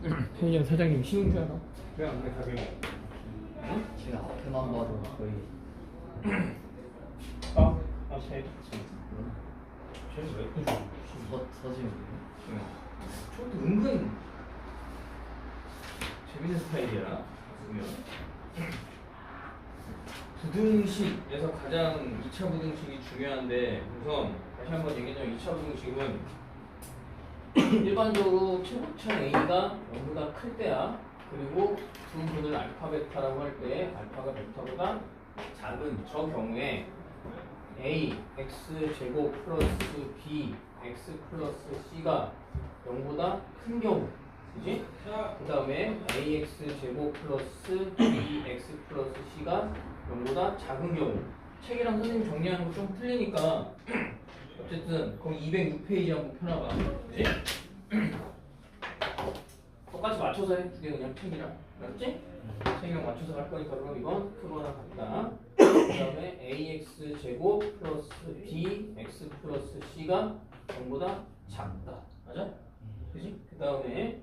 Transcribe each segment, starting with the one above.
편의점 사장님 쉬운 줄 알아? 왜 안 돼, 가격이? 응? 지금 앞에만 봐도 거의 앞에. 쟤는 왜 또 줘? 서지는 응. 저것도 은근 재밌는 스타일이야. 보면. 부등식에서 가장 2차 부등식이 중요한데 우선 다시 한번 얘기하자면 2차 부등식은 일반적으로 최고차 A가 0보다 클 때야. 그리고 두 분을 알파 베타라고 할 때 알파가 베타보다 작은 저 경우에 A x 제곱 플러스 B x 플러스 C가 0보다 큰 경우, 그지? 그 다음에 ax 제곱 플러스 bx 플러스 c가 0보다 작은 경우. 책이랑 선생님 정리하는 거 좀 틀리니까 어쨌든 거기 206페이지 한번 펴놔봐. 그치? 똑같이 맞춰서 해줄게 그냥 책이랑. 알았지? 책이랑 맞춰서 할 거니까 그럼 이건 크로 하나 같다. 그 다음에 ax 제곱 플러스 bx 플러스 c가 0보다 작다. 맞아? 그치? 그 다음에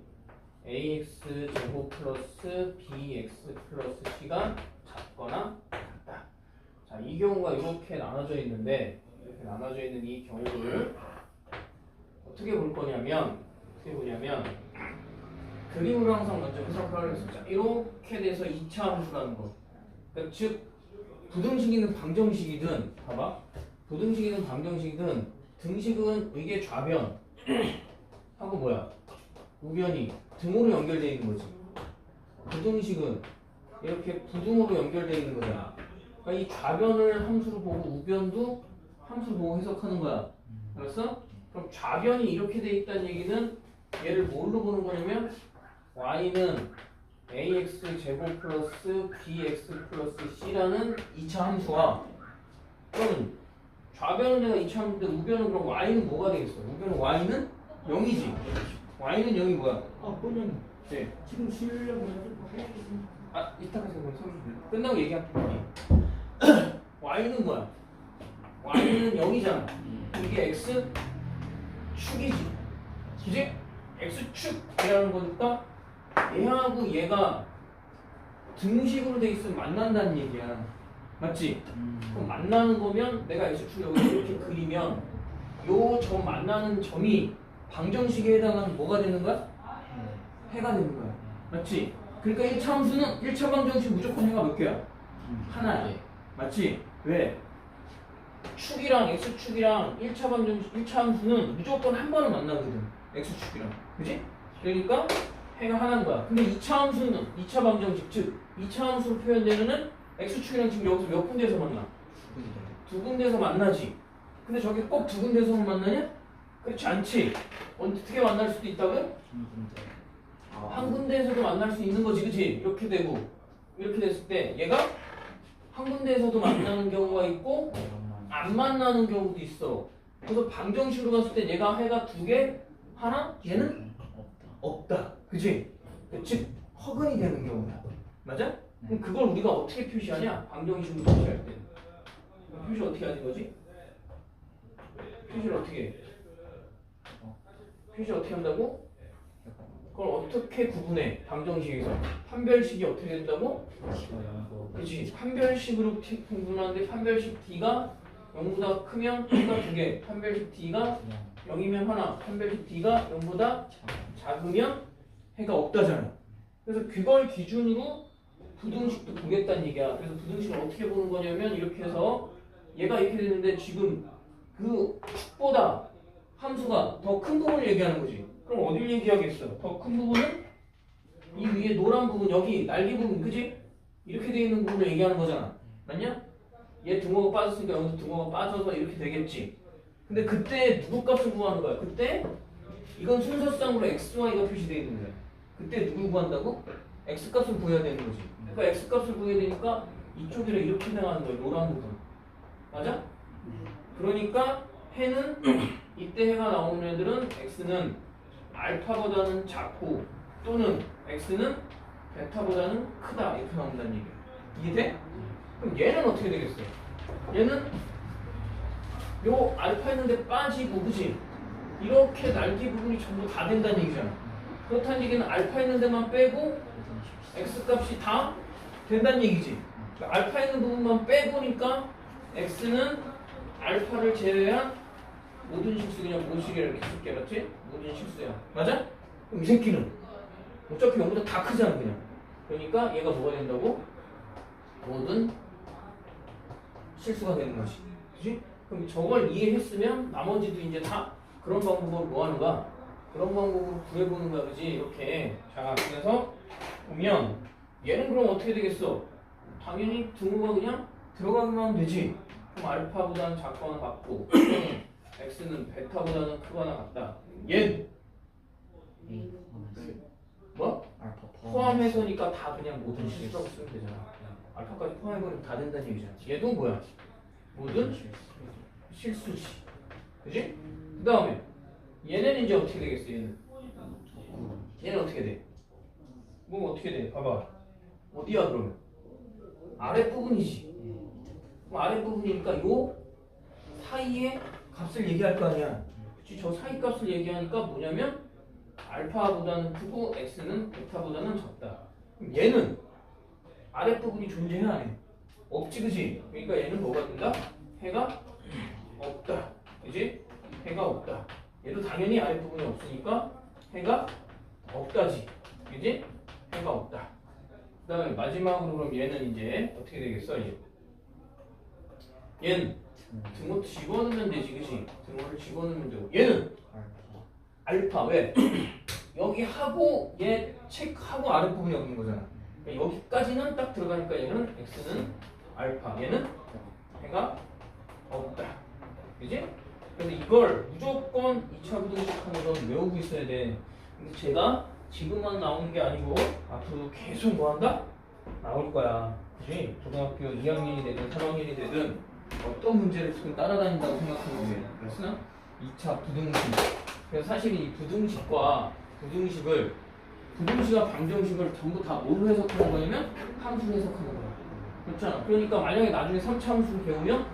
ax 제곱 플러스 bx 플러스 c가 작거나 같다. 자, 이 경우가 이렇게 나눠져 있는데 이렇게 나눠져 있는 이 경우를 어떻게 볼 거냐면 그림으로 항상 먼저 해석을 하겠습니다. 이렇게 돼서 2차 함수라는 거. 그러니까 즉 부등식이든 방정식이든 봐봐. 부등식이든 방정식이든 등식은 이게 좌변 하고 뭐야? 우변이 등으로 연결되어 있는 거지. 부등식은 이렇게 부등으로 연결되어 있는 거잖아. 그러니까 이 좌변을 함수로 보고 우변도 함수로 보고 해석하는 거야. 알았어? 그럼 좌변이 이렇게 돼 있다는 얘기는 얘를 뭘로 보는 거냐면 y는 ax 제곱 플러스 bx 플러스 c라는 2차 함수와 그럼 좌변은 내가 2차 함수인데 우변은 그럼 y는 뭐가 되겠어? 우변은 y는 0이지. y는 0이 뭐야? 그러면 네. 지금 쉬려고 해가지고 아, 이따가 그럼 끝나고 얘기할게. y는 뭐야? y는 0이잖아. 이게 x 축이지. 그지? x 축이라는 거니까 얘하고 얘가 등식으로 돼 있으면 만난다는 얘기야. 맞지? 그럼 만나는 거면 내가 x축 여기 이렇게 그리면 요 점 만나는 점이 방정식에 해당하는 뭐가 되는 거야? 해가 되는 거야. 맞지? 그러니까 1차 함수는 1차 방정식 무조건 해가 몇 개야? 하나야. 맞지? 왜? 축이랑 x축이랑 1차 방정식 1차 함수는 무조건 한 번은 만나거든. x축이랑. 그지? 그러니까 해가 하나인 거야. 근데 2차 함수는 2차 방정식 즉 2차 함수로 표현되는 x축이랑 지금 여기서 몇 군데에서 만나? 두 군데에서 만나지. 근데 저게 꼭 두 군데에서만 만나냐? 그렇지 않지. 어떻게 만날 수도 있다고요? 한 군데에서도 만날 수 있는 거지, 그치? 이렇게 되고 이렇게 됐을 때 얘가 한 군데에서도 만나는 경우가 있고 안 만나는 경우도 있어. 그래서 방정식으로 봤을 때 얘가 해가 두 개, 하나, 얘는 없다. 그치? 즉 허근이 되는 경우야. 맞아? 그럼 그걸 우리가 어떻게 표시하냐? 방정식으로 표시할 때 표시 어떻게 하는 거지? 표시를 어떻게 해? 표시 어떻게 한다고? 그걸 어떻게 구분해? 방정식에서 판별식이 어떻게 된다고? 그치? 판별식으로 구분하는데 판별식 D가 0보다 크면 D가 2개, 판별식 D가 0이면 하나, 판별식 D가 0보다 작으면 해가 없다잖아. 그래서 그걸 기준으로 부등식도 보겠다는 얘기야. 그래서 부등식을 어떻게 보는 거냐면 이렇게 해서 얘가 이렇게 되는데 지금 그 축보다 함수가 더 큰 부분을 얘기하는 거지. 그럼 어딜 얘기하겠어? 더 큰 부분은 이 위에 노란 부분, 여기 날개 부분, 그지? 이렇게 돼 있는 부분을 얘기하는 거잖아. 맞냐? 얘 등호가 빠졌으니까 여기서 등호가 빠져서 이렇게 되겠지. 근데 그때 누구 값을 구하는 거야? 그때 이건 순서상으로 x, y가 표시되어 있는 거야. 그때 누굴 구한다고? x 값을 구해야 되는 거지. 그러니까 x 값을 구해야 되니까 이쪽이라 이렇게 나가는 거야. 노란 부분. 맞아? 그러니까 해는 이때 해가 나오는 애들은 x는 알파보다는 작고 또는 x는 베타보다는 크다 이렇게 나온다는 얘기야. 이해돼? 그럼 얘는 어떻게 되겠어? 얘는 요 알파 있는데 빠지고 그지? 이렇게 날개 부분이 전부 다 된다는 얘기잖아. 그렇다는 얘기는 알파 있는 데만 빼고 x 값이 다 된다는 얘기지. 그러니까 알파 있는 부분만 빼고니까 x는 알파를 제외한 모든 실수 그냥 모식이라 이렇게 쓸게 알았지? 모든 실수야. 맞아? 그럼 이 새끼는 어차피 0보다 다 크잖아 그냥. 그러니까 얘가 뭐가 된다고? 모든 실수가 되는 거지. 그치? 그럼 저걸 이해했으면 나머지도 이제 다 그런 방법으로 뭐 하는 거야? 그런 방법으로 구해보는 거야. 그지? 이렇게. 자, 그래서 보면 얘는 그럼 어떻게 되겠어? 당연히 등호가 그냥 들어가기만 하면 되지. 그럼 알파보다는 작거나 같고 x는 베타보다는 크거나 같다. 얘 뭐? 알파 포함해서니까 다 그냥 모든 실수라고 쓰면 되잖아. 알파까지 포함해버리면 다 된다는 얘기잖아. 얘도 뭐야? 모든 실수지. 그지? 그 다음에 얘는 이제 어떻게 되겠어? 얘는 어떻게 돼? 뭐 어떻게 돼? 봐봐. 어디야 그러면? 아랫부분이지. 그럼 아랫부분이니까 요 사이에 값을 얘기할 거 아니야. 그치? 저 사이 값을 얘기하니까 뭐냐면 알파보다는 크고 x는 베타보다는 작다. 그럼 얘는 아랫부분이 존재해 안 해? 없지 그지? 그러니까 얘는 뭐가 된다? 해가 없다. 그지? 해가 없다. 얘도 당연히 아랫부분이 없으니까 해가 없다지. 그지? 해가 없다. 그 다음에 마지막으로 그럼 얘는 이제 어떻게 되겠어? 얘는 등호 집어넣으면 되지 그지? 등호를 집어넣으면 되고 얘는 알파 왜? 여기 하고 얘 체크하고 아랫부분이 없는 거잖아. 그러니까 여기까지는 딱 들어가니까 얘는 x는 알파 얘는 해가 없다. 그지? 그래서 이걸 무조건 2차 부등식하면서 외우고 있어야 돼. 근데 제가 지금만 나오는 게 아니고 앞으로 계속 뭐 한다? 나올 거야. 그지? 고등학교 2학년이 되든 3학년이 되든 어떤 문제를 지금 따라다닌다고 생각하면 돼. 그래서 2차 부등식. 그래서 사실 이 부등식과 부등식과 방정식을 전부 다 뭘로 해석하는 거냐면 함수로 해석하는 거야. 그렇잖아. 그러니까 만약에 나중에 3차 함수를 배우면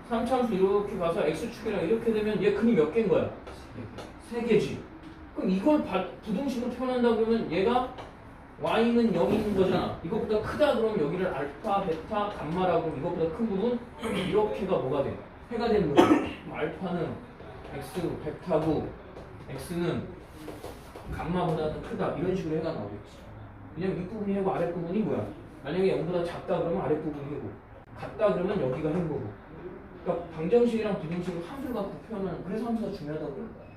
3차 함수 이렇게 가서 x축이랑 이렇게 되면 얘 근이 몇 개인 거야? 3개지. 그럼 이걸 부등식으로 표현한다 그러면 얘가 y는 0인 거잖아. 이것보다 크다 그러면 여기를 알파, 베타, 감마라고 이것보다 큰 부분 이렇게가 뭐가 돼? 해가 되는 거지. 그럼 알파는 x, 베타고 x는 감마보다는 크다 이런 식으로 해가 나오겠지. 왜냐면 윗부분이 해고 아랫부분이 뭐야? 만약에 0보다 작다 그러면 아랫부분이 해고 같다 그러면 여기가 해인 거고. 그러니까 방정식이랑 부등식을 함수를 갖고 표현하는 그래서 함수가 중요하다고 그러는 거야.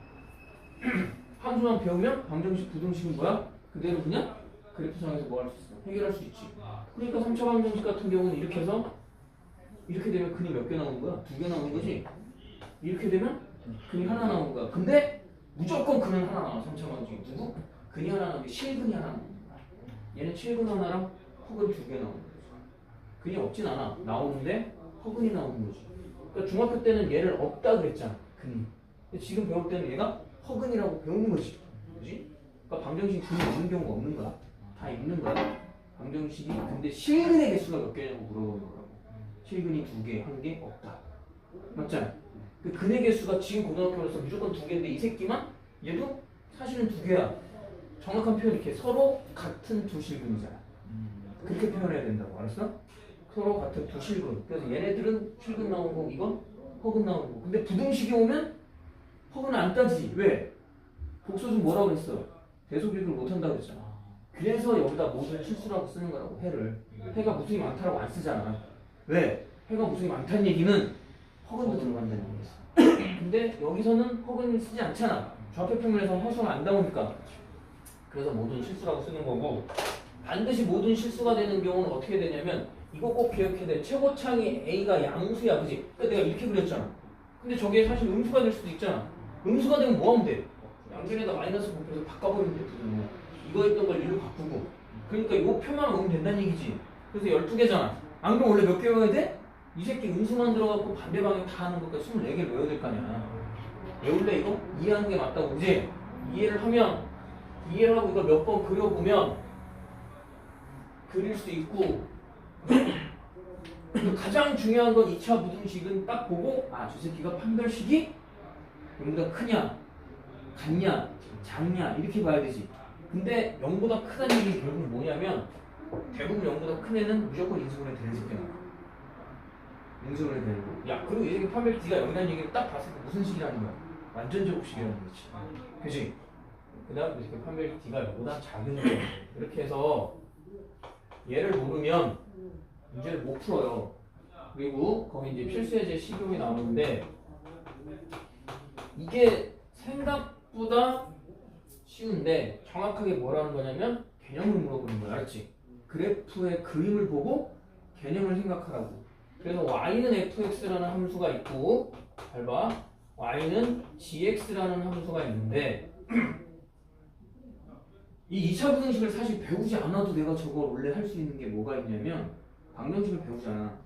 함수만 배우면 방정식, 부등식은 뭐야? 그대로 그냥 그래프상에서 뭐 할 수 있어? 해결할 수 있지. 그러니까 3차 방정식 같은 경우는 이렇게 해서 이렇게 되면 근이 몇 개 나오는 거야? 2개 나오는 거지? 이렇게 되면 근이 하나 나오는 거야. 근데 무조건 근은 하나 나와. 3차 방정식 누구? 근이 하나 나오는데 실근이 하나 나오는 거야. 얘는 실근 하나랑 허근 2개 나오는 거지. 근이 없진 않아. 나오는데 허근이 나오는 거지. 그러니까 중학교 때는 얘를 없다 그랬잖아. 근이. 근데 지금 배울 때는 얘가 허근이라고 배우는 거지. 그지? 그러니까 방정식 근이 없는 경우가 없는 거야. 다 있는 거야. 방정식이 근데 실근의 개수가 몇 개냐고 물어보는 거라고. 실근이 2개, 1개 없다. 맞잖아. 그 근의 개수가 지금 고등학교로서 무조건 2개인데 이 새끼만 얘도 사실은 2개야. 정확한 표현 이렇게 서로 같은 두 실근이잖아. 그렇게 표현해야 된다고. 알았어? 서로 같은 두 실근. 그래서 얘네들은 실근 나오고 이건 허근 나오고. 근데 부등식이 오면 허근은 안 따지지. 왜? 복소는 뭐라고 그랬어? 대소비를 못한다고 그랬잖아. 그래서 여기다 모든 실수라고 쓰는 거라고. 해를. 해가 무수히 많다라고 안 쓰잖아. 왜? 해가 무수히 많다는 얘기는 허근도 들어간다는 얘기였어. 근데 여기서는 허근을 쓰지 않잖아. 좌표평면에서는 허수가 안 나오니까. 그래서 모든 실수라고 쓰는 거고, 반드시 모든 실수가 되는 경우는 어떻게 되냐면 이거 꼭 기억해야 돼. 최고창이 A가 양수야. 그지? 그러니까 내가 이렇게 그렸잖아. 근데 저게 사실 음수가 될 수도 있잖아. 음수가 되면 뭐 하면 돼? 양변에다 마이너스 곱해서 바꿔버리면 되거든요. 이거 했던 걸 1로 바꾸고. 그러니까 이 표만 오면 된다는 얘기지. 그래서 12개잖아. 안 그럼 원래 몇 개 외워야 돼? 이 새끼 음수만 들어가고 반대 방향 다 하는 것까 24개를 외워야 될 거 아니야. 외울래 이거? 이해하는 게 맞다고. 그지? 이해를 하면 이해를 하고 이걸 몇 번 그려보면 그릴 수 있고 가장 중요한 건 2차 부등식은 딱 보고 아, 저 새끼가 판별식이 여기가 크냐 같냐 작냐 이렇게 봐야 되지. 근데 0보다 크다는 얘기 결국 뭐냐면 대부분 0보다 큰 애는 무조건 인수분해 되는 새끼야. 인수분해 되는 거. 야, 그리고 얘가 판별 D가 0이라는 얘기를 딱 봤을 때 무슨 식이라는 거야? 완전 제곱식이라는 거지. 그지? 그 다음 이렇게 판별 D가 0보다 작은 거. 이렇게 해서 얘를 모르면 문제를 못 풀어요. 그리고 거기 이제 필수예제 식용이 나오는데 이게 생각보다 쉬운데 정확하게 뭐라는 거냐면 개념을 물어보는 거야. 알았지? 그래프의 그림을 보고 개념을 생각하라고. 그래서 y는 fx라는 함수가 있고 잘 봐. y는 gx라는 함수가 있는데 이 2차 부등식을 사실 배우지 않아도 내가 저걸 원래 할 수 있는 게 뭐가 있냐면 방정식을 배우잖아.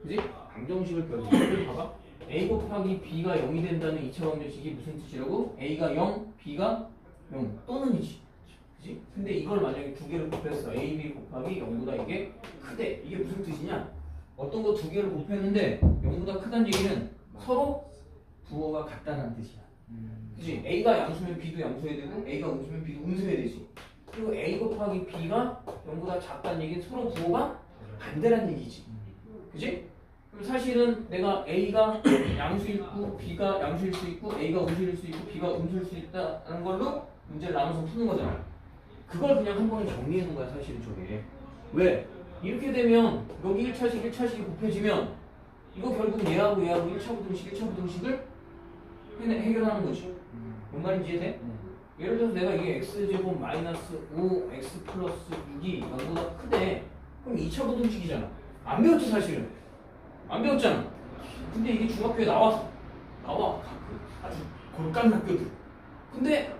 그지? 방정식을 배우지. 이걸 봐봐. a 곱하기 b가 0이 된다는 2차 방정식이 무슨 뜻이라고? a가 0, b가 0 또는이지. 그지? 근데 이걸 만약에 두 개를 곱했어. a, b 곱하기 0보다 이게 크대. 이게 무슨 뜻이냐? 어떤 거 두 개를 곱했는데 0보다 크다는 얘기는 서로 부호가 같다는 뜻이야. 그지? a가 양수면 b도 양수해야 되고 a가 음수면 b도 음수해야 되지. 그리고 a 곱하기 b가 0보다 작다는 얘기는 서로 부호가 반대란 얘기지. 그지? 그럼 사실은 내가 a가 양수일 있고 b가 양수일 수 있고 a가 음수일 수 있고 b가 음수일 수 있다는 걸로 문제를 나눠서 푸는 거잖아. 그걸 그냥 한 번에 정리해 놓은 거야 사실은 저게. 왜? 이렇게 되면 여기 1차식 1차식이 곱해지면 이거 결국 얘하고 얘하고 1차 부등식 1차 부등식을 해결하는 거지. 뭔 말인지 이해돼? 예를 들어서 내가 이게 x제곱 마이너스 5x 플러스 6이 0보다 크대. 그럼 2차 부등식이잖아. 안 배웠지 사실은. 안 배웠잖아. 근데 이게 중학교에 나와 가끔 아주 골깐 학교들. 근데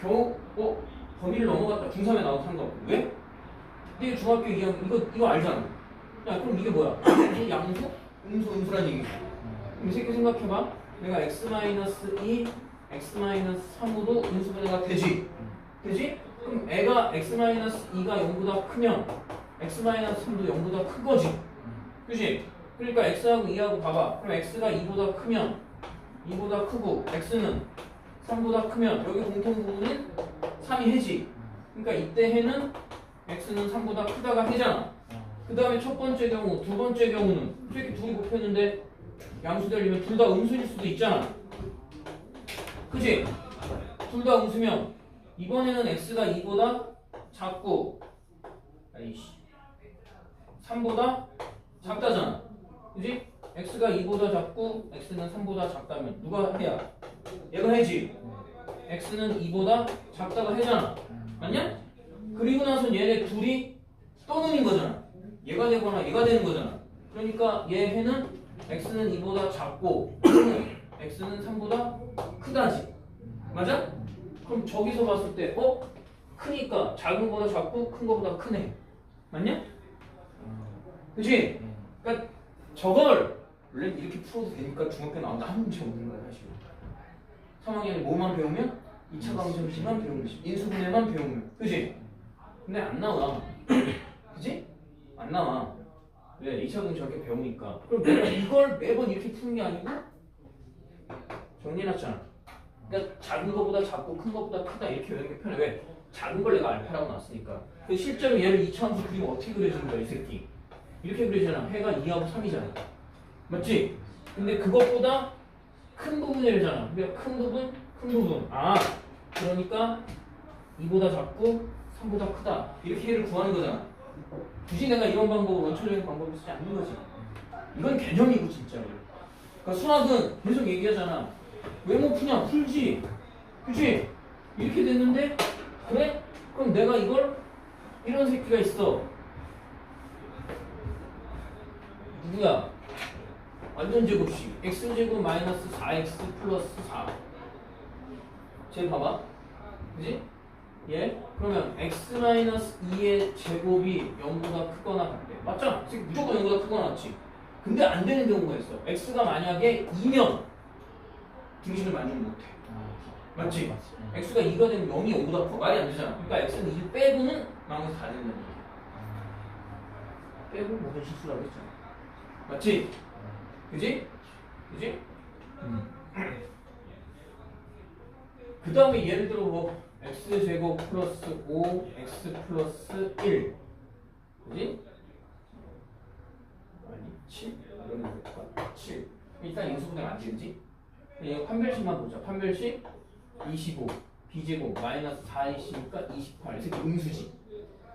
겨우 범위를 넘어갔다. 중3에 나와서 상관없고. 왜? 근데 중학교 2학년 이거 알잖아. 야 그럼 이게 뭐야? 양수? 음수란 얘기지. 그럼 이 새끼 생각해봐. 내가 x-2 x-3으로 인수분해가 되지? 되지? 그럼 애가 x-2가 0보다 크면 x-3도 0보다 큰 거지. 그치? 그러니까 x하고 2하고 봐봐. 그럼 x가 2보다 크면 2보다 크고 x는 3보다 크면 여기 공통 부분은 3이 해지. 그러니까 이때 해는 x는 3보다 크다가 해잖아. 그 다음에 첫 번째 경우, 두 번째 경우는 이렇게 둘이 곱했는데 양수되려면 둘 다 음수일 수도 있잖아. 그치? 둘 다 음수면 이번에는 x가 2보다 작고 3보다 작다잖아. 그치? x가 2보다 작고 x는 3보다 작다면 누가 해야? 얘가 해지. x는 2보다 작다가 해잖아. 맞냐? 그리고 나서 얘네 둘이 또는인 거잖아. 얘가 되거나 얘가 되는 거잖아. 그러니까 얘 해는 x는 2보다 작고 x는 3보다 크다지. 맞아? 그럼 저기서 봤을 때 크니까 작은 거보다 작고 큰 거보다 크네. 맞냐? 그치? 그러니까 저걸 원래 이렇게 풀어도 되니까 중학교 나온다 한 문제 없는 거야 사실. 3학년에 뭐만 배우면 2차 방정식만 배우면 인수분해만 배우면. 그치? 근데 안 나와. 그치? 안 나와. 왜? 2차 방정식 저렇게 배우니까. 그럼 내가 이걸 매번 이렇게 푸는 게 아니고 정리해놨잖아. 그러니까 작은 거보다 작고 큰 거보다 크다 이렇게 외우는 게 편해. 왜? 작은 걸 내가 알파라고 놨으니까. 그 실제로 얘를 2차 함수 그리면 어떻게 그려지는 거야 이 새끼. 이렇게 그려지잖아. 해가 2하고 3이잖아. 맞지? 근데 그것보다 큰 부분이잖아. 그러니까 큰 부분. 아, 그러니까 2보다 작고 3보다 크다. 이렇게 얘를 구하는 거잖아. 굳이 내가 이런 방법을 원초적인 방법을 쓰지 않는 거지. 이건 개념이고 진짜로. 그러니까 수학은 계속 얘기하잖아. 왜 못 푸냐? 풀지. 그치? 이렇게 됐는데 그래? 그럼 내가 이걸 이런 새끼가 있어. 누구야? 완전 제곱식. x제곱 마이너스 4x 플러스 4. 쟤 봐봐. 그지? 예? 그러면 x 마이너스 2의 제곱이 0보다 크거나 같대. 맞잖아. 무조건 0보다 크거나 같지. 근데 안 되는 경우가 있어. x가 만약에 2면 등식을 만들지 못해. 맞지? x가 2가 되면 0이 0보다 커. 말이 안 되잖아. 그러니까 x는 2 빼고는 망해서 다 된다는 얘기야. 빼고 모든 실수라고 했잖아. 맞지? 그지? 그지? 그 다음에 예를 들어 뭐 x제곱 플러스 5x 플러스 1 그지? 아니 7? 이러면 될까? 7 일단 인수분해가 안 되지? 이거 판별식만 보자. 판별식 25 b제곱 마이너스 4이니까 28 이렇게 음수지.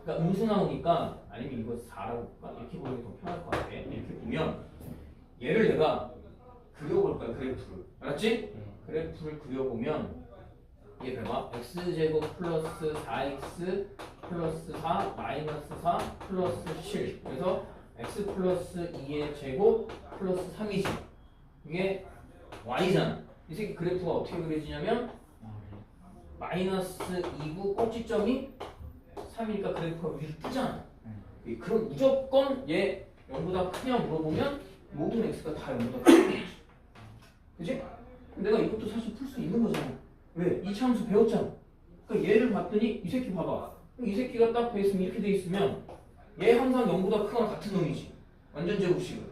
그러니까 음수 나오니까 아니면 이거 4라고 볼까? 이렇게 보는 게 더 편할 것 같아. 이렇게 보면 얘를 내가 그려볼 거야. 그래프를 알았지? 그래프를 그려보면 이게 봐봐. x제곱 플러스 4x 플러스 4 마이너스 4 플러스 7 그래서 x 플러스 2의 제곱 플러스 3이지. 이게 y잖아. 이 새끼 그래프가 어떻게 그려지냐면 마이너스 2구 꼭지점이 3이니까 그래프가 위로 뜨잖아. 그럼 무조건 얘 0보다 크냐 물어보면 모든 x가 다 0보다 크지. 그지? 내가 이것도 사실 풀 수 있는 거잖아. 왜? 이차함수 배웠잖아. 그러니까 얘를 봤더니 이 새끼 봐봐. 이 새끼가 딱 돼 있으면 이렇게 돼 있으면 얘 항상 0보다 크거나 같은 놈이지. 완전 제곱식은.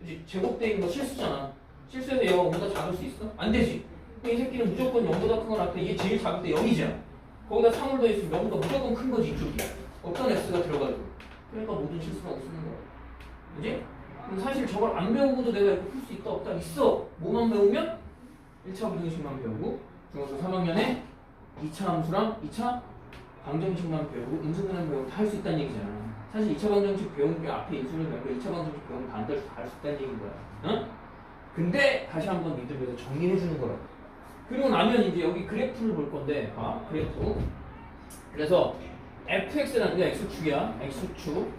그지? 제곱돼 있는 거 실수잖아. 실수해서 얘가 0보다 작을 수 있어? 안 되지. 이 새끼는 무조건 0보다 크거나 같아. 얘 제일 작을 때 0이잖아. 거기다 3을 더했으면 0보다 무조건 큰 거지 이쪽이. 어떤 x가 들어가도. 그러니까 모든 실수가 없는 거야. 그지? 그럼 사실 저걸 안 배우고도 내가 이렇게 풀 수 있다 없다 있어. 뭐만 배우면 1차 부등식만 배우고 중학교 3학년에 2차 함수랑 2차 방정식만 배우고 인수분해 배우고 다 할 수 있다는 얘기잖아. 사실 2차 방정식 배우는 게 앞에 인수분해 배우고 2차 방정식 배우면 다 안될 수 다 할 수 있다는 얘기인 거야. 응? 근데 다시 한번 니들에서 정리해 주는 거라고. 그리고 나면 이제 여기 그래프를 볼 건데 그래프. 그래서 fx라는 게 x축이야. x축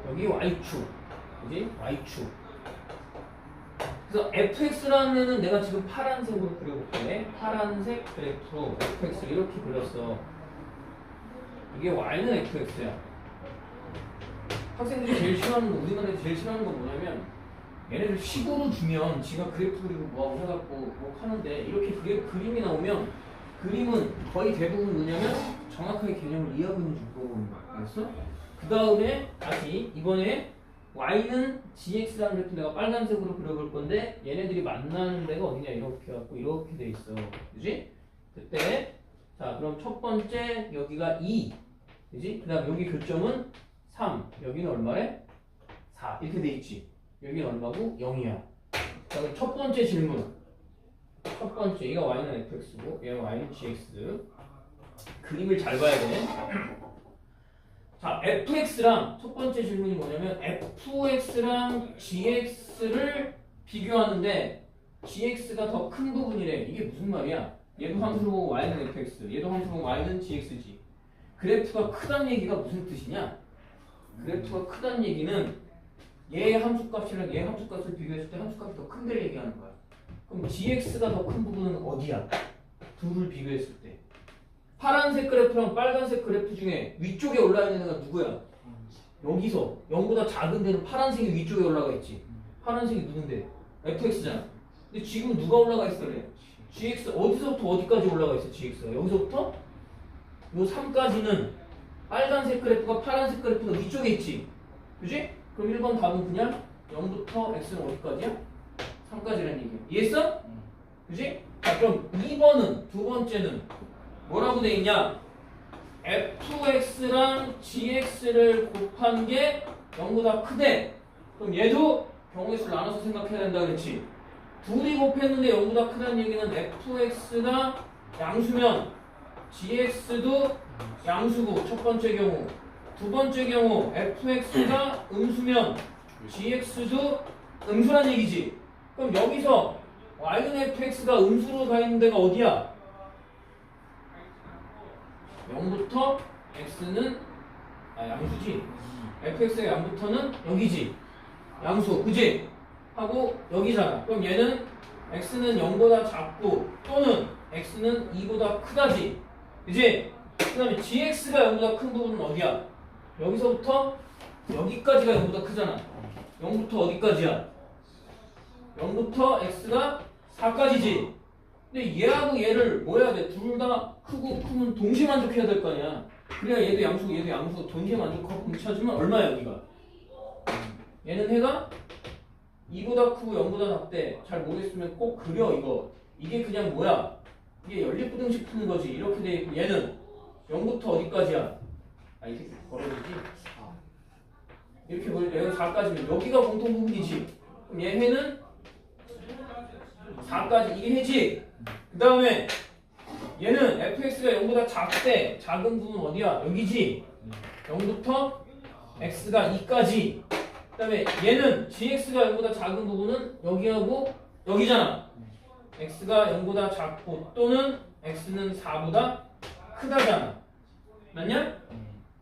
여기 y축 그지? y축. 그래서 fx라는 애는 내가 지금 파란색으로 그려볼게. 파란색 그래프로 fx를 이렇게 그렸어. 이게 y는 fx야. 학생들이 제일 싫어하는 거, 우리나라에서 제일 싫어하는 건 뭐냐면 얘네들 식으로 주면 지가 그래프 그리고 뭐하고 해갖고 뭐 하는데 이렇게 그림이 나오면 그림은 거의 대부분 뭐냐면 정확하게 개념을 이해하고 있는지 물어보는 거야. 알았어? 그 다음에 다시 이번에 y는 gx라는 그래프 내가 빨간색으로 그려볼 건데 얘네들이 만나는 데가 어디냐 이렇게 해갖고 이렇게 돼 있어. 그지? 그때 자 그럼 첫 번째 여기가 2 그지? 그 다음 여기 교점은 3 여기는 얼마래? 4 이렇게 돼 있지. 여기는 얼마고? 0이야. 자 그럼 첫 번째 질문 첫 번째 얘가 y는 fx고 얘가 y는 gx 그림을 잘 봐야 돼. 자, fx랑 첫 번째 질문이 뭐냐면 fx랑 gx를 비교하는데 gx가 더 큰 부분이래. 이게 무슨 말이야? 얘도 함수로 보고 y는 fx, 얘도 함수로 보고 y는 gx지. 그래프가 크다는 얘기가 무슨 뜻이냐? 그래프가 크다는 얘기는 얘 함수값이랑 얘 함수값을 비교했을 때 함수값이 더 큰 데를 얘기하는 거야. 그럼 gx가 더 큰 부분은 어디야? 둘을 비교했을 때. 파란색 그래프랑 빨간색 그래프 중에 위쪽에 올라 있는 애가 누구야? 여기서 0보다 작은 데는 파란색이 위쪽에 올라가 있지. 파란색이 누군데? fx잖아. 근데 지금 누가 올라가 있어 그래? gx 어디서부터 어디까지 올라가 있어 gx가? 여기서부터 요 3까지는 빨간색 그래프가 파란색 그래프가 위쪽에 있지. 그지? 그럼 1번 답은 그냥 0부터 x는 어디까지야? 3까지라는 얘기야. 이해했어? 그지? 자 그럼 2번은 두 번째는 뭐라고 돼 있냐? fx랑 gx를 곱한 게 0보다 크대. 그럼 얘도 경우의 수를 나눠서 생각해야 된다 그랬지. 둘이 곱했는데 0보다 크다는 얘기는 fx가 양수면 gx도 양수고 첫 번째 경우. 두 번째 경우 fx가 음수면 gx도 음수란 얘기지. 그럼 여기서 y는 fx가 음수로 가 있는 데가 어디야? 0부터 x는 양수지. fx의 양부터는 여기지. 양수, 그지? 하고 여기잖아. 그럼 얘는 x는 0보다 작고 또는 x는 2보다 크다지. 그지? 그 다음에 gx가 0보다 큰 부분은 어디야? 여기서부터 여기까지가 0보다 크잖아. 0부터 어디까지야? 0부터 x가 4까지지. 근데 얘하고 얘를 뭐 해야 돼? 둘 다 크고 크면 동시에 만족해야 될 거 아니야. 그래야 얘도 양수고 얘도 양수고 동시에 만족하고 찾으면 얼마야 여기가? 얘는 해가 2보다 크고 0보다 작대. 잘 모르겠으면 꼭 그려 이거. 이게 그냥 뭐야? 이게 연립부등식 푸는 거지. 이렇게 돼 있고 얘는 0부터 어디까지야? 아 이게 벌어지지? 이렇게 보니까 얘가 4까지면 여기가 공통부분이지. 그럼 얘 해는 4까지 이게 해지. 그 다음에 얘는 fx가 0보다 작대. 작은 부분 어디야? 여기지. 0부터 x가 2까지. 그 다음에 얘는 gx가 0보다 작은 부분은 여기하고 여기잖아. x가 0보다 작고 또는 x는 4보다 크다잖아. 맞냐?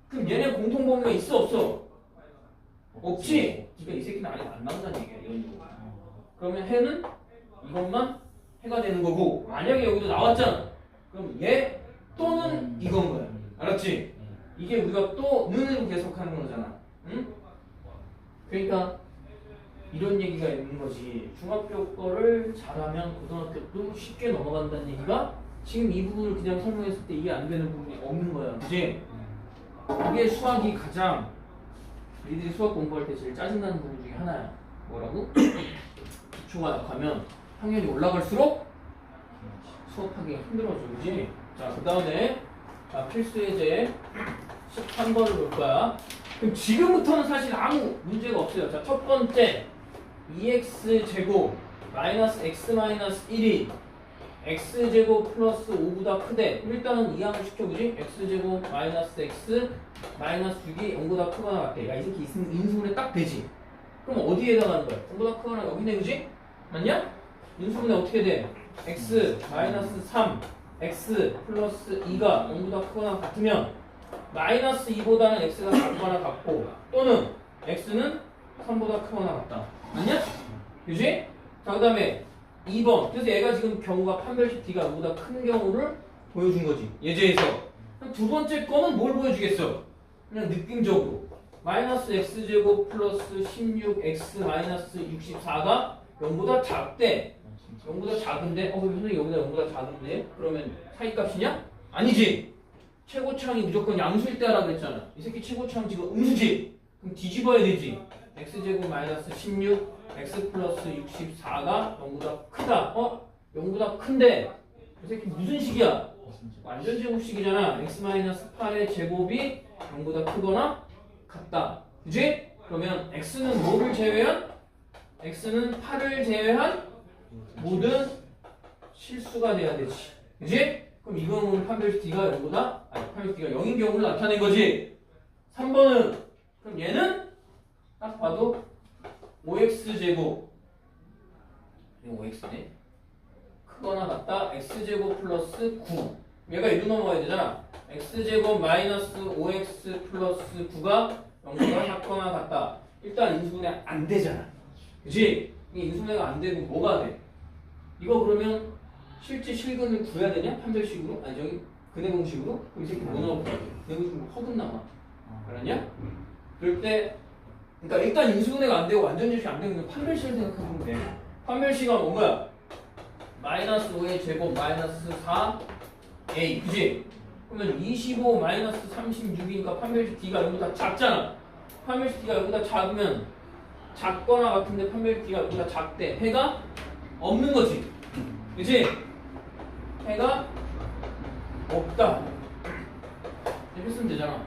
그럼 얘네 공통범위가 있어 없어? 없지? 그러니까 이 새끼는 아예 안 나온다는 얘기야. 이런 거. 그러면 해는 이것만 해가 되는 거고 만약에 여기도 나왔잖아. 그럼 얘 또는 이건 거야. 알았지? 이게 우리가 또 는으로 계속하는 거잖아. 응? 그러니까 이런 얘기가 있는 거지. 중학교 거를 잘하면 고등학교도 쉽게 넘어간다는 얘기가 지금 이 부분을 그냥 설명했을 때 이해 안 되는 부분이 없는 거야. 그지? 그게 수학이 가장 너희들이 수학 공부할 때 제일 짜증나는 부분 중에 하나야. 뭐라고? 기초가 약하면 학년이 올라갈수록 수업하기가 힘들어져. 그지? 자, 그 다음에 필수 예제 13번을 볼 거야. 그럼 지금부터는 사실 아무 문제가 없어요. 자, 첫 번째 2x제곱 마이너스 x 마이너스 1이 x제곱 플러스 5보다 크대. 일단은 이항을 시켜보지. x제곱 마이너스 x 마이너스 6이 0보다 크거나 같대. 야, 이 새끼 인수분해 딱 되지. 그럼 어디에 해당하는 거야? 0보다 크거나 여기네. 그지? 맞냐? 인수분해 어떻게 돼? x 마이너스 3 x 플러스 2가 0보다 크거나 같으면 마이너스 2보다는 x가 작거나 같고 또는 x는 3보다 크거나 같다. 맞냐? 그지? 자, 그 다음에 2번. 그래서 얘가 지금 경우가 판별식 d가 0보다 큰 경우를 보여준 거지. 예제에서. 두 번째 거는 뭘 보여주겠어? 그냥 느낌적으로. 마이너스 x제곱 플러스 16x 마이너스 64가 0보다 작대. 0보다 작은데? 선생님 여기다 0보다 작은데? 그러면 차이값이냐? 아니지. 최고차항이 무조건 양수일 때 하라고 했잖아. 이 새끼 최고차항 지금 음수지? 그럼 뒤집어야 되지. x제곱 마이너스 16 x 플러스 64가 0보다 크다. 0보다 큰데 이 새끼 무슨 식이야? 완전 제곱식이잖아. x 마이너스 8의 제곱이 0보다 크거나 같다. 그지? 그러면 x는 뭐를 제외한? x는 8을 제외한 모든 실수가 돼야 되지. 그지? 그럼 이 경우는 판별식 d가 0보다 판별식 d가 0인 경우를 나타낸 거지. 3번은 그럼 얘는 딱 봐도 5x제곱 이거 5x네 크거나 같다. x제곱 플러스 9 얘가 1로 넘어가야 되잖아. x제곱 마이너스 5x 플러스 9가 0보다 작거나 같다. 일단 인수분해 안 되잖아. 그치? 이게 인수분해가 안 되고 뭐가 돼? 이거 그러면 실제 실근을 구해야 되냐? 판별식으로? 아니 저기 근해 공식으로? 그럼 이 새끼 뭐 나올 거야? 근해 공식으로 허근 나와. 알았냐? 그럴 때 그러니까 일단 인수분해가 안 되고 완전 제곱이 안 되면 판별식을 생각하면 돼. 판별식은 뭔가야? 마이너스 5의 제곱 마이너스 4a 그지? 그러면 25 마이너스 36이니까 판별식 d가 여기보다 작잖아. 판별식 d가 여기보다 작으면 작거나 같은데 판별식 d가 여기보다 작대. 해가 없는 거지. 그치? 해가 없다. 이렇게 쓰면 되잖아.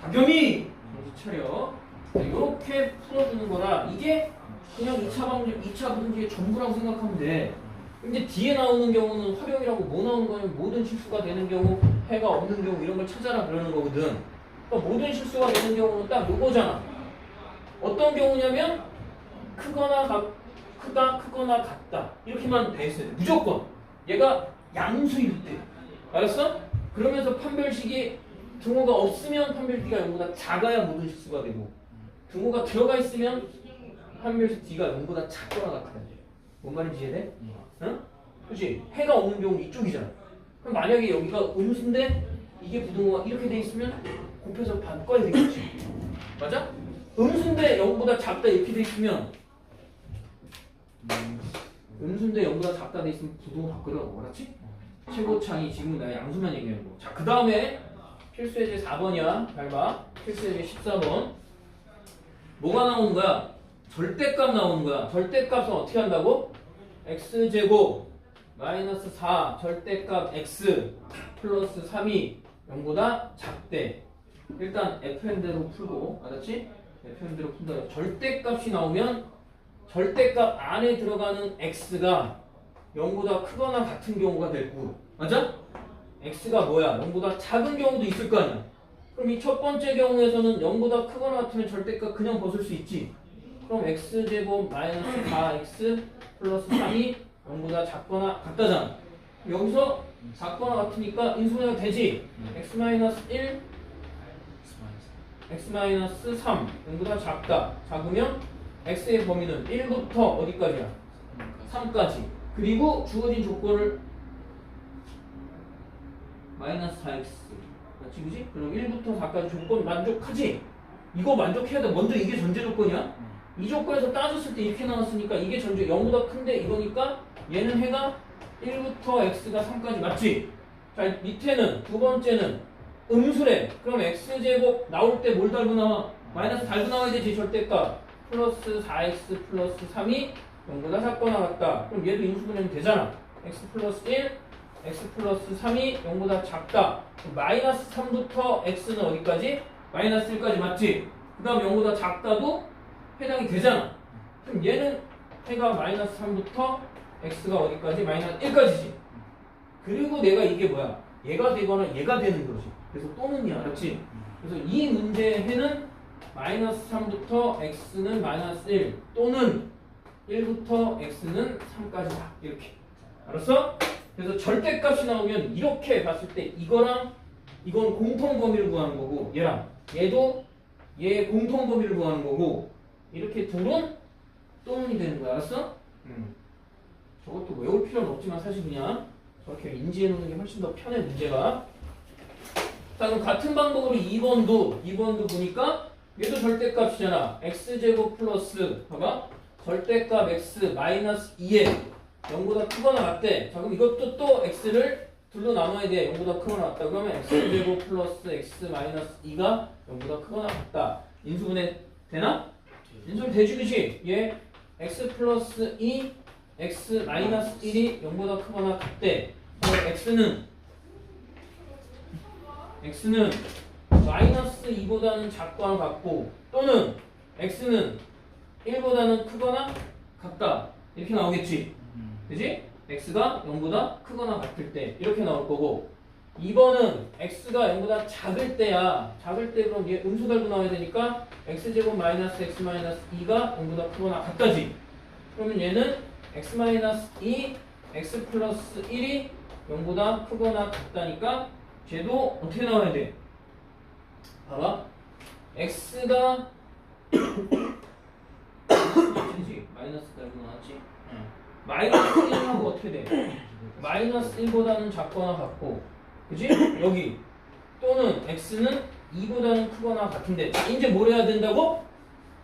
박겸이! 정신 차려. 이렇게 풀어주는 거라 이게 그냥 2차 문제의 전부라고 생각하면 돼. 근데 뒤에 나오는 경우는 활용이라고 뭐 나오는 거냐면 모든 실수가 되는 경우, 해가 없는 경우 이런 걸 찾아라 그러는 거거든. 그러니까 모든 실수가 되는 경우는 딱 요거잖아. 어떤 경우냐면 크다, 크거나 같다. 이렇게만 돼 있어야 돼. 무조건. 얘가 양수일 때. 알았어? 그러면서 판별식이 등호가 없으면 판별식이 0보다 작아야 모든 실수가 되고 등호가 들어가 있으면 판별식 d가 0보다 작거나 같아야 돼. 뭔 말인지 이해돼? 응? 그치? 해가 없는 경우는 이쪽이잖아. 그럼 만약에 여기가 음수인데 이게 부등호가 이렇게 돼 있으면 곱해서 바꿔야 되겠지. 맞아? 음수인데 0보다 작다 이렇게 돼 있으면 음수인데 0보다 작다 돼 있으면 부등호 바꾸라고. 알았지? 최고창이 지금은 내가 양수만 얘기하는 거. 자, 그 다음에 필수 예제 4번이야. 잘 봐. 필수 예제 14번. 뭐가 나오는 거야? 절대값 나오는 거야. 절대값은 어떻게 한다고? x제곱 마이너스 4 절대값 x 플러스 3이 0보다 작대. 일단 fn대로 풀고, 알았지? fn대로 푼다. 절대값이 나오면 절대값 안에 들어가는 x가 0보다 크거나 같은 경우가 되고, 맞아? x가 뭐야? 0보다 작은 경우도 있을 거 아니야? 그럼 이 첫 번째 경우에서는 0보다 크거나 같으면 절대값 그냥 벗을 수 있지. 그럼 x제곱 마이너스 4x 플러스 3이 0보다 작거나 같다잖아. 여기서 작거나 같으니까 인수분해가 되지. x 마이너스 1, x 마이너스 3 0보다 작다. 작으면 x의 범위는 1부터 어디까지야? 3까지. 그리고 주어진 조건을 마이너스 4x 맞지 그지? 그럼 1부터 4까지 조건 만족하지? 이거 만족해야 돼. 먼저 이게 전제 조건이야. 이 조건에서 따졌을 때 이렇게 나왔으니까 이게 전제 0보다 큰데 이거니까 얘는 해가 1부터 x가 3까지 맞지? 자 밑에는 두 번째는 음수래. 그럼 x제곱 나올 때 뭘 달고 나와? 마이너스 달고 나와야 되지. 절대값 플러스 4x 플러스 3이 0보다 작거나 같다. 그럼 얘도 인수분해는 되잖아. x 플러스 1 x 플러스 3이 0보다 작다. 마이너스 3부터 x는 어디까지? 마이너스 1까지 맞지? 그 다음 0보다 작다도 해당이 되잖아. 그럼 얘는 해가 마이너스 3부터 x가 어디까지? 마이너스 1까지지. 그리고 내가 이게 뭐야? 얘가 되거나 얘가 되는 거지. 그래서 또는이야. 알았지? 그래서 이 문제의 해는 마이너스 3부터 x는 마이너스 1 또는 1부터 x는 3까지다. 이렇게. 알았어? 그래서 절대값이 나오면 이렇게 봤을 때 이거랑 이건 공통범위를 구하는 거고 얘랑 얘도 얘의 공통범위를 구하는 거고 이렇게 둘은 또는이 되는 거야. 알았어? 저것도 외울 필요는 없지만 사실 그냥 저렇게 인지해 놓는 게 훨씬 더 편해 문제가. 자 그럼 같은 방법으로 2번도 보니까 얘도 절대값이잖아. x제곱 플러스 봐봐 절대값 x 마이너스 2에 0보다 크거나 같대. 자 그럼 이것도 또 x를 둘로 나눠야 돼. 0보다 크거나 같다. 그러면 x제곱 플러스 x 마이너스 2가 0보다 크거나 같다. 인수분해 되나? 인수분해 되지 그치? 얘 x 플러스 2 x 마이너스 1이 0보다 크거나 같대. 그럼 x는 마이너스 2보다는 작거나 같고 또는 x는 1보다는 크거나 같다. 이렇게 나오겠지? 그지? x가 0보다 크거나 같을 때 이렇게 나올 거고 2번은 x가 0보다 작을 때야. 작을 때 그럼 얘 음수 달고 나와야 되니까 x제곱 마이너스 x 마이너스 2가 0보다 크거나 같다지. 그러면 얘는 x 마이너스 2 x 플러스 1이 0보다 크거나 같다니까 쟤도 어떻게 나와야 돼? 봐봐 x가 마이너스 달고 나왔지? 마이너스 1하고 어떻게 돼? 마이너스 1보다는 작거나 같고 그지? 여기 또는 x는 2보다는 크거나 같은데 자 이제 뭘 해야 된다고?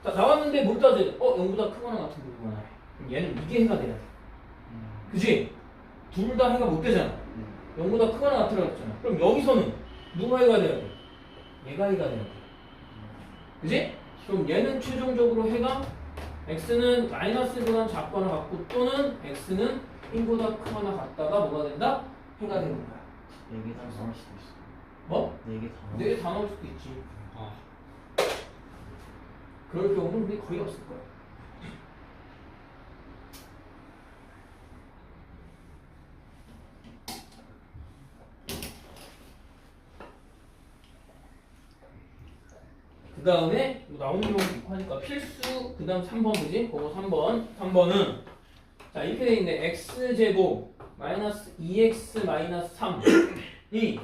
자 나왔는데 뭘 따져야 돼? 0보다 크거나 같은 거구나. 그럼 얘는 이게 해가 돼야 돼. 그지? 둘 다 해가 못 되잖아. 0보다 크거나 같으라고 했잖아. 그럼 여기서는 누가 해가 돼야 돼? 얘가 해가 돼야 돼. 그지? 그럼 얘는 최종적으로 해가 x는 마이너스 1보다 작거나 같고 또는 x는 1보다 크거나 같다가 뭐가 된다? 해가 되는 거야. 4개 다 나올 수도 있어. 뭐? 4개 다 나올 4개 다 나올 수도 있지. 그럴 경우는 근데 거의 없을 거야. 그 다음에 나오는 경우도 있고 하니까 필수 그 다음 3번 그지? 그거 3번은 자 이렇게 돼 있네. x제곱 마이너스 2x 마이너스 3이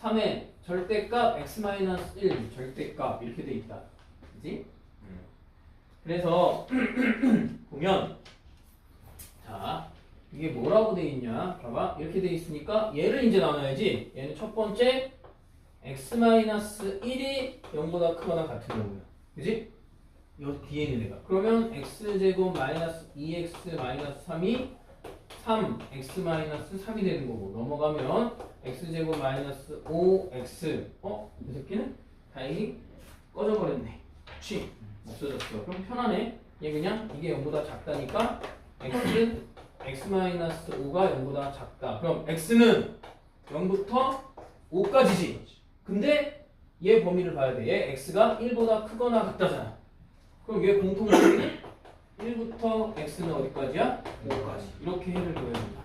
3의 절대값 x 마이너스 1 절대값 이렇게 돼 있다. 그지? 그래서 보면 자 이게 뭐라고 돼 있냐? 봐봐 이렇게 돼 있으니까 얘를 이제 나눠야지. 얘는 첫 번째 x-1이 0보다 크거나 같은 경우야. 그지? 요 뒤에 있는 애가. 그러면 x제곱 마이너스 2x 마이너스 3이 3x-3이 되는 거고 넘어가면 x제곱 마이너스 5x 이 새끼는 다행히 꺼져버렸네. 그치? 없어졌어. 그럼 편하네. 얘 그냥 이게 0보다 작다니까 x x-5가 0보다 작다. 그럼 x는 0부터 5까지지. 근데 얘 범위를 봐야 돼. 얘 x가 1보다 크거나 같다잖아. 그럼 얘 공통 범위는 1부터 x는 어디까지야? 5까지. 이렇게 해를 줘야 된다.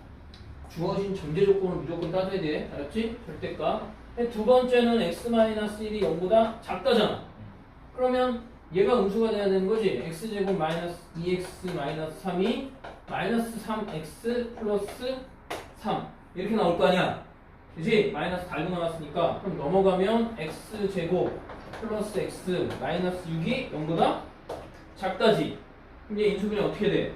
주어진 전제 조건을 무조건 따져야 돼. 알았지? 절대값. 두 번째는 x-1이 0보다 작다잖아. 그러면 얘가 음수가 돼야 되는 거지. x제곱 마이너스 2x 마이너스 3이 마이너스 3x 플러스 3 이렇게 나올 거 아니야. 그지? 마이너스 달고 나왔으니까. 그럼 넘어가면 x제곱 플러스 x 마이너스 6이 0보다 작다지. 그럼 얘 인수분해 어떻게 돼? 2,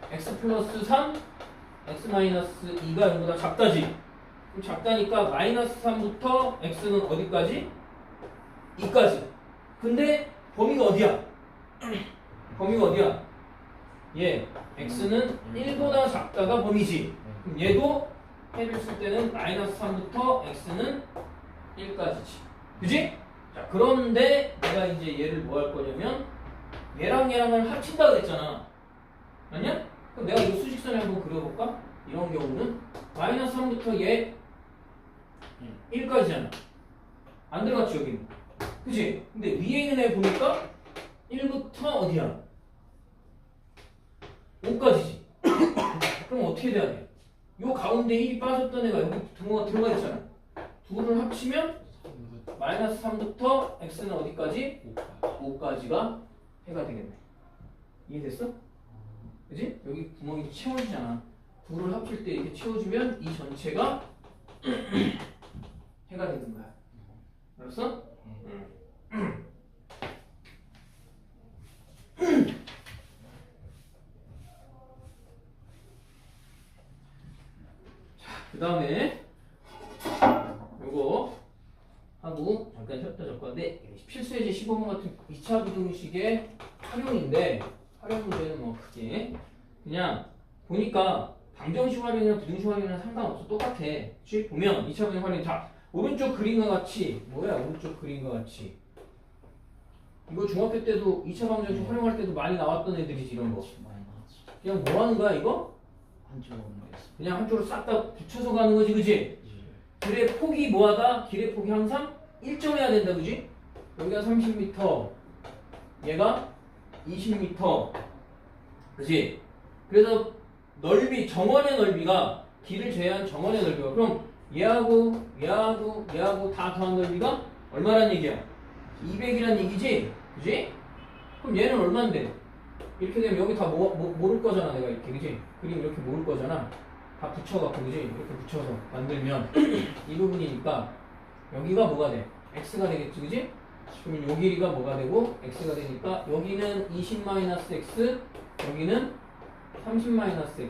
3. x 플러스 3 x 마이너스 2가 0보다 작다지. 그럼 작다니까 마이너스 3부터 x는 어디까지? 2까지. 근데 범위가 어디야? 범위가 어디야? 얘 x는 1보다 작다가 범위지. 그럼 얘도 해를 쓸 때는 마이너스 3부터 x는 1까지지. 그지? 자, 그런데 내가 이제 얘를 뭐 할 거냐면 얘랑 얘랑을 합친다 그랬잖아. 아니야? 그럼 내가 이 수직선에 한번 그려볼까? 이런 경우는 마이너스 3부터 얘 1까지잖아. 안 들어갔지 여기는. 그치? 근데 위에 있는 애 보니까 1부터 어디야? 5까지지. 그럼 어떻게 돼야 돼? 요 가운데 1이 빠졌던 애가 여기 들어가 있잖아. 둘을 합치면 마이너스 3부터 x는 어디까지? 5까지가 해가 되겠네. 이해됐어? 그치? 여기 구멍이 채워지잖아. 둘을 합칠 때 이렇게 채워주면 이 전체가 해가 되는 거야. 알았어? 그 다음에 요거 하고 잠깐 쉬었다 줄 건데 필수예제 15번 같은 2차 부등식의 활용인데 활용 문제는 뭐 크게 그냥 보니까 방정식 활용이나 부등식 활용이랑 상관없어. 똑같아. 그치? 보면 2차 부등식 활용 다 오른쪽 그림과 같이 뭐야 오른쪽 그림과 같이 이거 중학교 때도 2차 방정식 활용할 때도 많이 나왔던 애들이지 이런 거. 많이 나왔지. 그냥 뭐 하는 거야 이거? 한쪽으로 모르겠어. 그냥 한쪽으로 싹 다 붙여서 가는 거지 그지? 길의 폭이 뭐하다? 길의 폭이 항상 일정해야 된다 그지? 여기가 30m 얘가 20m 그지? 그래서 넓이 정원의 넓이가 길을 제외한 정원의 넓이가 그럼 얘하고 다 더한 넓이가 얼마란 얘기야? 200이란 얘기지? 그지? 그럼 얘는 얼만데? 이렇게 되면 여기 다 모를 거잖아 내가 이렇게 그지? 그림 이렇게 모을 거잖아 다 붙여갖고 그지? 이렇게 붙여서 만들면 이 부분이니까 여기가 뭐가 돼? x가 되겠지 그지? 그러면 요 길이가 뭐가 되고 x가 되니까 여기는 20-x 여기는 30-x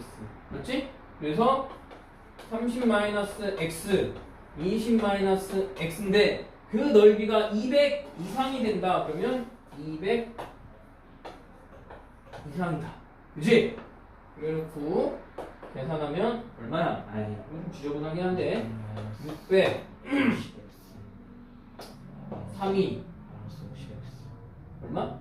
맞지? 그래서 30-x 20-x인데 그 넓이가 200 이상이 된다 그러면 200 이상이다 그지? 그래놓고 계산하면 얼마야? 아이 좀 지저분하긴 한데 600 3이 얼마?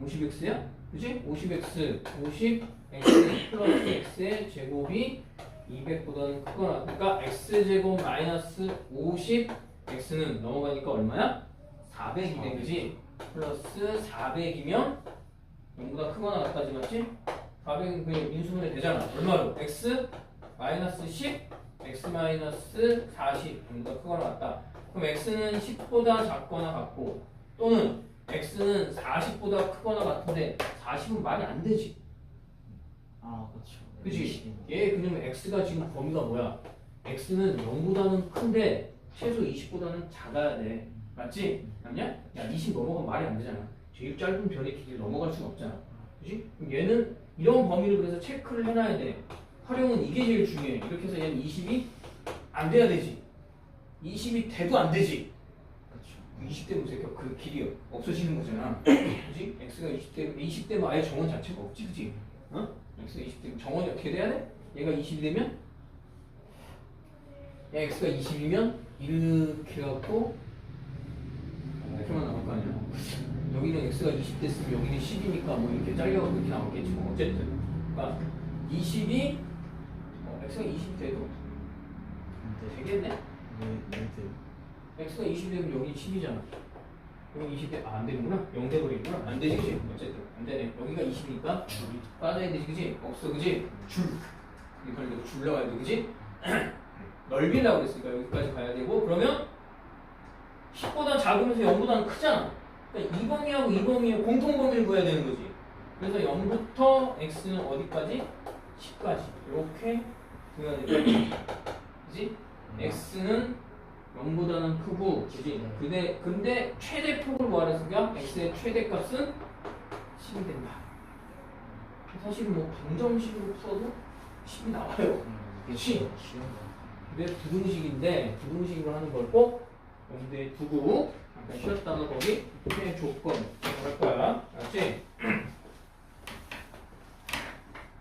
50x야? 그지? 50x 50x 플러스 x의 제곱이 200보다는 크거나 그러니까 x제곱 마이너스 50 x는 넘어가니까 얼마야? 400이네 그지? 플러스 400이면 0보다 크거나 같다지 맞지? 400은 그냥 인수분해 되잖아. 얼마로? x 마이너스 10 x 마이너스 40 0보다 크거나 같다. 그럼 x는 10보다 작거나 같고 또는 x는 40보다 크거나 같은데 40은 말이 안 되지. 아 그렇죠. 그치? 얘 그러면 x가 지금 범위가 뭐야? x는 0보다는 큰데 최소 20보다는 작아야 돼. 맞지? 맞냐? 야 20 넘어가면 말이 안 되잖아. 제일 짧은 별의 길이를 넘어갈 수는 없잖아. 그치? 그럼 얘는 이런 범위를 그래서 체크를 해놔야 돼. 활용은 이게 제일 중요해. 이렇게 해서 얘는 20이 안 돼야 되지. 20이 돼도 안 되지. 그렇죠. 20대면 새끼 그 길이 없어지는 거잖아. 그치? x가 20대면 아예 정원 자체가 없지. 그치? 어? x가 20대면 정원이 어떻게 돼야 돼? 얘가 20이 되면 x가 20이면 이렇게 해갖고 이렇게만 나올 거 아니야. 여기는 x가 20 됐으면 여기는 10이니까 뭐 이렇게 잘려갖고 이렇게 나오겠지. 뭐 어쨌든 그러니까 20이 x가 20이 돼도 근데 되겠네? 왜 x가 20이 되면 여기 10이잖아. 여기 20이 안 되는구나. 0 돼버리는구나. 안 되지, 그치? 어쨌든 안 되네. 여기가 20이니까 줄 빠져야 되지, 그치? 없어, 그치? 줄. 이거 걸리고 줄 나와야 돼, 그치? 넓이라고 그랬으니까 여기까지 가야 되고, 그러면 10보다 작으면서 0보다는 크잖아. 그러니까 이 범위하고 이 범위의 공통범위를 구해야 되는 거지. 그래서 0부터 x는 어디까지? 10까지. 이렇게 구해야 돼. 그치? x는 0보다는 크고, 그지? 근데 최대 폭을 구하랬으니까 x의 최대값은 10이 된다. 사실 뭐 방정식으로 풀어도 10이 나와요. 그치? 근데 부등식인데 부등식으로 하는 걸 꼭 염두에 두고 잠깐 쉬었다가 거기 조건 할 거야. 알았지?